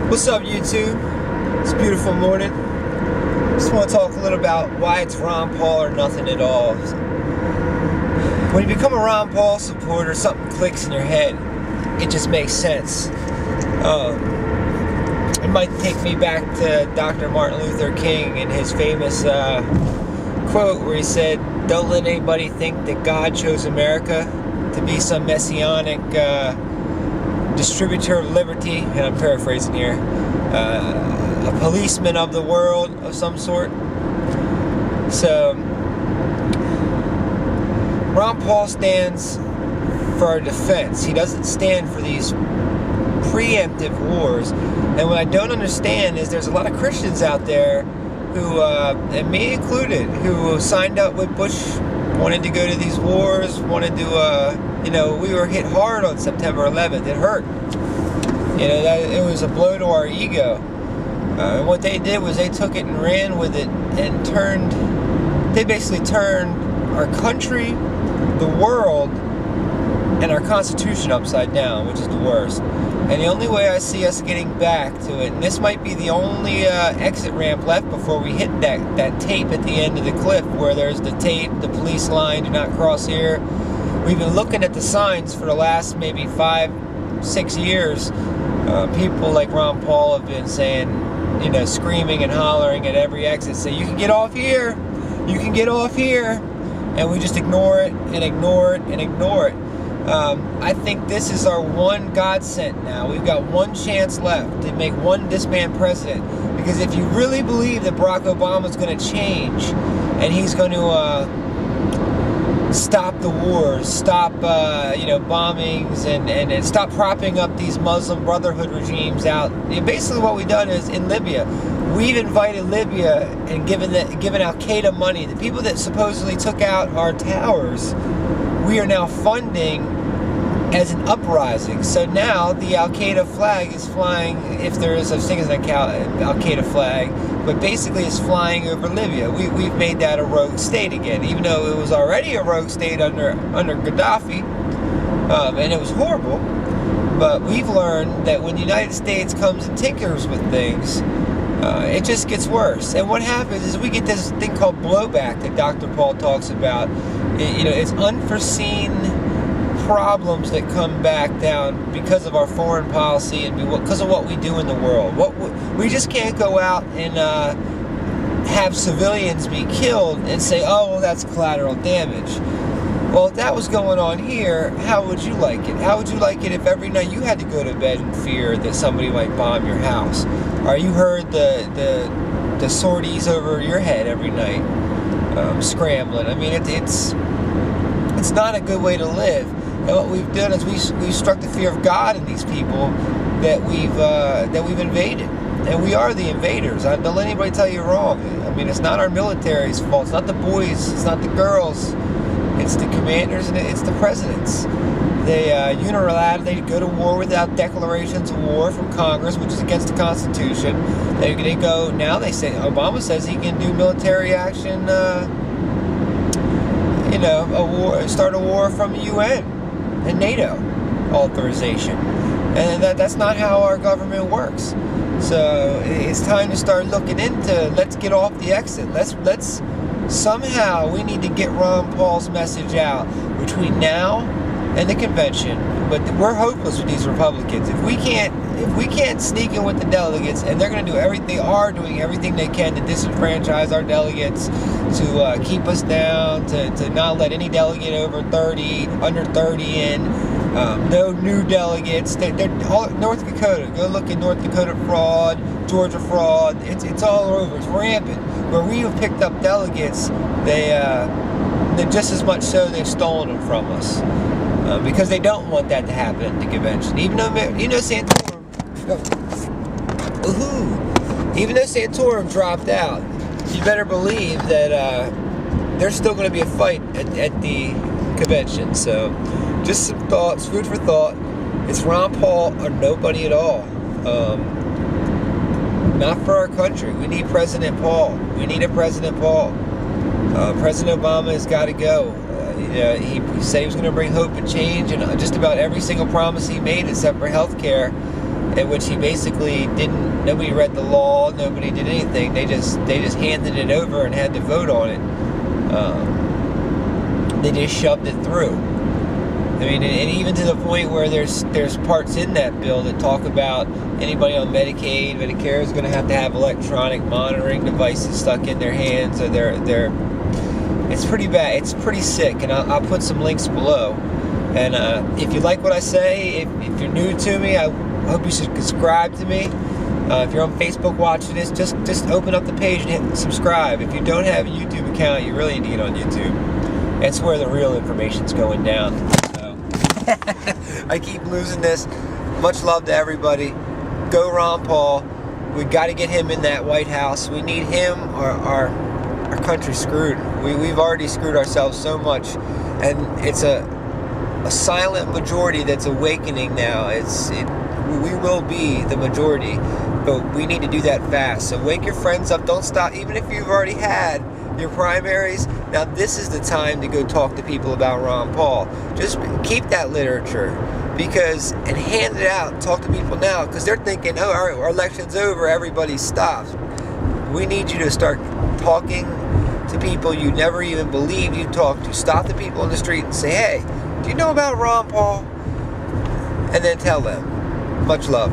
What's up, YouTube? It's a beautiful morning. Just want to talk a little about why it's Ron Paul or nothing at all. When you become a Ron Paul supporter, something clicks in your head. It just makes sense. It might take me back to Dr. Martin Luther King and his famous quote where he said, "Don't let anybody think that God chose America to be some messianic distributor of liberty," and I'm paraphrasing here, a policeman of the world of some sort. So Ron Paul stands for our defense. He doesn't stand for these preemptive wars. And what I don't understand is there's a lot of Christians out there who, and me included, who signed up with Bush, wanted to go to these wars, wanted to, we were hit hard on September 11th. It hurt. It was a blow to our ego. And what they did was they took it and ran with it and they basically turned our country, the world, and our Constitution upside down, which is the worst. And the only way I see us getting back to it, and this might be the only exit ramp left before we hit that tape at the end of the cliff where there's the tape, the police line, do not cross here. We've been looking at the signs for the last maybe 5-6 years. People like Ron Paul have been saying, screaming and hollering at every exit, say, "You can get off here, you can get off here," and we just ignore it and ignore it and ignore it. I think this is our one godsend now. We've got one chance left to make this man president. Because if you really believe that Barack Obama is going to change and he's going to stop the wars, stop bombings, and stop propping up these Muslim Brotherhood regimes out. Basically what we've done is in Libya, we've invited Libya and given Al-Qaeda money. The people that supposedly took out our towers, we are now funding as an uprising. So now the Al-Qaeda flag is flying, if there is such thing as an Al-Qaeda flag, but basically it's flying over Libya. We've made that a rogue state again, even though it was already a rogue state under Gaddafi, and it was horrible. But we've learned that when the United States comes and tinkers with things, it just gets worse. And what happens is we get this thing called blowback that Dr. Paul talks about. It's unforeseen problems that come back down because of our foreign policy and because of what we do in the world. We just can't go out and have civilians be killed and say, "Oh, well, that's collateral damage." Well, if that was going on here, how would you like it? How would you like it if every night you had to go to bed in fear that somebody might bomb your house? Or you heard the sorties over your head every night, scrambling? I mean, it's not a good way to live. And what we've done is we've struck the fear of God in these people that we've invaded, and we are the invaders. Don't let anybody tell you wrong. I mean, it's not our military's fault. It's not the boys. It's not the girls. It's the commanders and it's the presidents. They unilaterally go to war without declarations of war from Congress, which is against the Constitution. They go now. They say Obama says he can do military action. Start a war from the UN and NATO authorization, and that's not how our government works. So it's time to start looking into. Let's get off the exit. Let's somehow we need to get Ron Paul's message out between now and the convention. But we're hopeless with these Republicans. If we can't sneak in with the delegates, and they're going to do everything, they are doing everything they can to disenfranchise our delegates, to keep us down, to not let any delegate under 30 in, no new delegates. They're all, North Dakota, go look at North Dakota fraud, Georgia fraud, it's all over, it's rampant. Where we have picked up delegates, they're just as much so they've stolen them from us. Because they don't want that to happen at the convention. Even though Santorum dropped out, you better believe that there's still going to be a fight at the convention. So, just some thoughts, food for thought. It's Ron Paul or nobody at all. Not for our country. We need President Paul. We need a President Paul. President Obama has got to go. He said he was going to bring hope and change, and just about every single promise he made, except for health care, in which he basically nobody read the law, nobody did anything. They just handed it over and had to vote on it. They just shoved it through. I mean, and even to the point where there's parts in that bill that talk about anybody on Medicaid, Medicare is going to have electronic monitoring devices stuck in their hands, or it's pretty bad. It's pretty sick, and I'll put some links below. And if you like what I say, if you're new to me, I hope you should subscribe to me. If you're on Facebook watching this, just open up the page and hit subscribe. If you don't have a YouTube account, you really need it on YouTube. That's where the real information's going down. So I keep losing this. Much love to everybody. Go Ron Paul. We got to get him in that White House. We need him, or our country's screwed. We've already screwed ourselves so much, and it's a silent majority that's awakening now. We will be the majority, but we need to do that fast. So wake your friends up. Don't stop. Even if you've already had your primaries, now this is the time to go talk to people about Ron Paul. Just keep that literature, and hand it out. Talk to people now, because they're thinking, oh, our election's over, everybody stops. We need you to start talking to people you never even believed you'd talk to. Stop the people in the street and say, hey, do you know about Ron Paul? And then tell them. Much love.